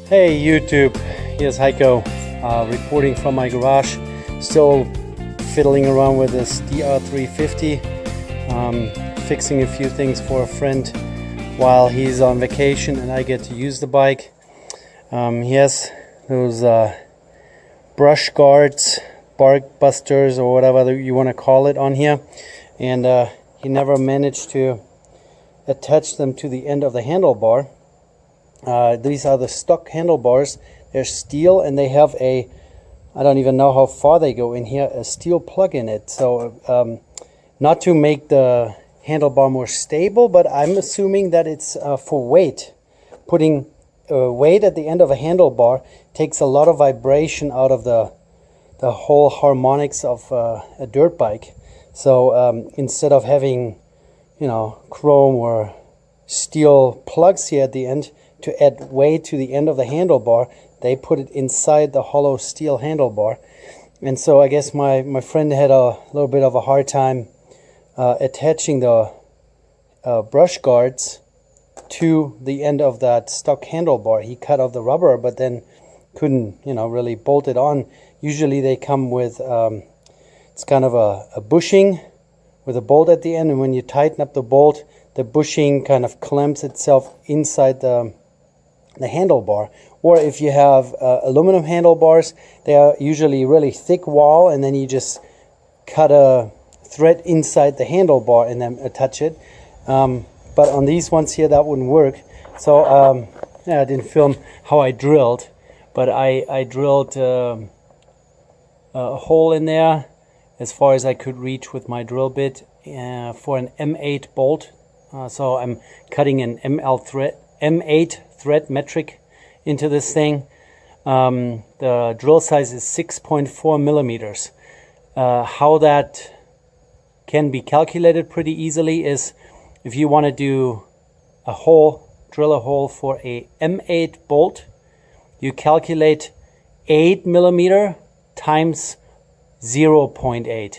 Hey YouTube, here's Heiko reporting from my garage. Still fiddling around with this DR350, fixing a few things for a friend while he's on vacation and I get to use the bike. He has those brush guards, bark busters, or whatever you want to call it on here, and he never managed to attach them to the end of the handlebar. These are the stock handlebars. They're steel and they have a, I don't even know how far they go in here, a steel plug in it. So not to make the handlebar more stable, but I'm assuming that it's for weight. Putting weight at the end of a handlebar takes a lot of vibration out of the whole harmonics of a dirt bike. So instead of having, you know, chrome or steel plugs here at the end to add weight to the end of the handlebar, they put it inside the hollow steel handlebar. And so I guess my friend had a little bit of a hard time attaching the brush guards to the end of that stock handlebar. He cut off the rubber, but then couldn't, you know, really bolt it on. Usually they come with it's kind of a bushing with a bolt at the end, and when you tighten up the bolt, the bushing kind of clamps itself inside the handlebar. Or if you have aluminum handlebars, they are usually really thick wall, and then you just cut a thread inside the handlebar and then attach it. But on these ones here, that wouldn't work. So yeah, I didn't film how I drilled, but I drilled a hole in there as far as I could reach with my drill bit for an M8 bolt. So I'm cutting an M8 thread metric into this thing. The drill size is 6.4 millimeters. How that can be calculated pretty easily is if you want to do a hole, drill a hole for a M8 bolt, you calculate 8 millimeter times 0.8.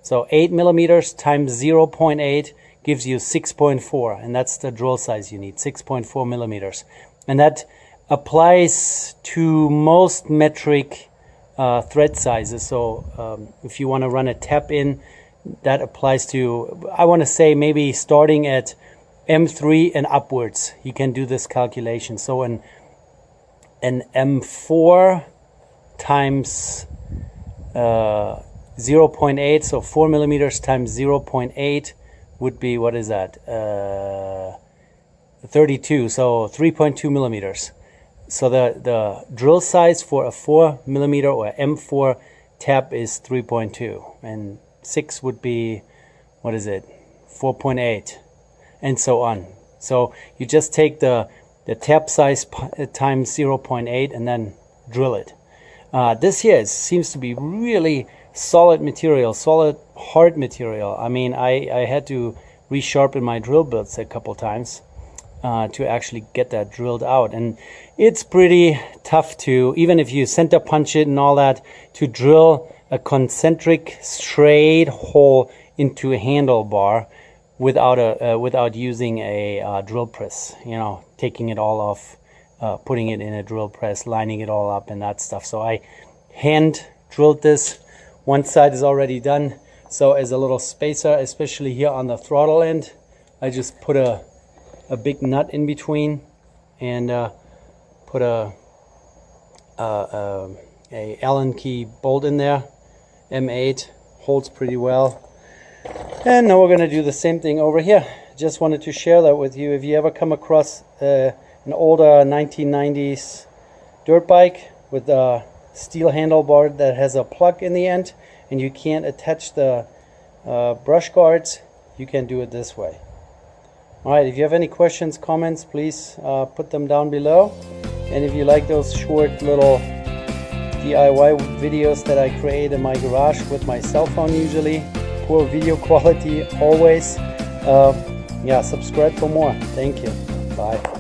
So 8 millimeters times 0.8 gives you 6.4, and that's the drill size you need, 6.4 millimeters. And that applies to most metric thread sizes. So if you want to run a tap in, that applies to, I want to say, maybe starting at M3 and upwards, you can do this calculation. So an M4 times 0.8, so 4 millimeters times 0.8 would be, what is that, 32, so 3.2 millimeters. So the drill size for a 4 millimeter or M4 tap is 3.2, and 6 would be, what is it, 4.8, and so on. So you just take the tap size times 0.8 and then drill it. This here seems to be really solid material, solid hard material. I mean, I had to resharpen my drill bits a couple times to actually get that drilled out, and it's pretty tough to, even if you center punch it and all that, to drill a concentric straight hole into a handlebar without using a drill press, you know, taking it all off, putting it in a drill press, lining it all up and that stuff. So I hand drilled this. One side is already done, so as a little spacer, especially here on the throttle end, I just put a big nut in between and put a Allen key bolt in there. M8 holds pretty well. And now we're going to do the same thing over here. Just wanted to share that with you. If you ever come across an older 1990s dirt bike with a steel handlebar that has a plug in the end and you can't attach the brush guards, you can do it this way. Alright, if you have any questions, comments, please put them down below. And if you like those short little DIY videos that I create in my garage with my cell phone, usually poor video quality always, yeah, subscribe for more. Thank you. Bye.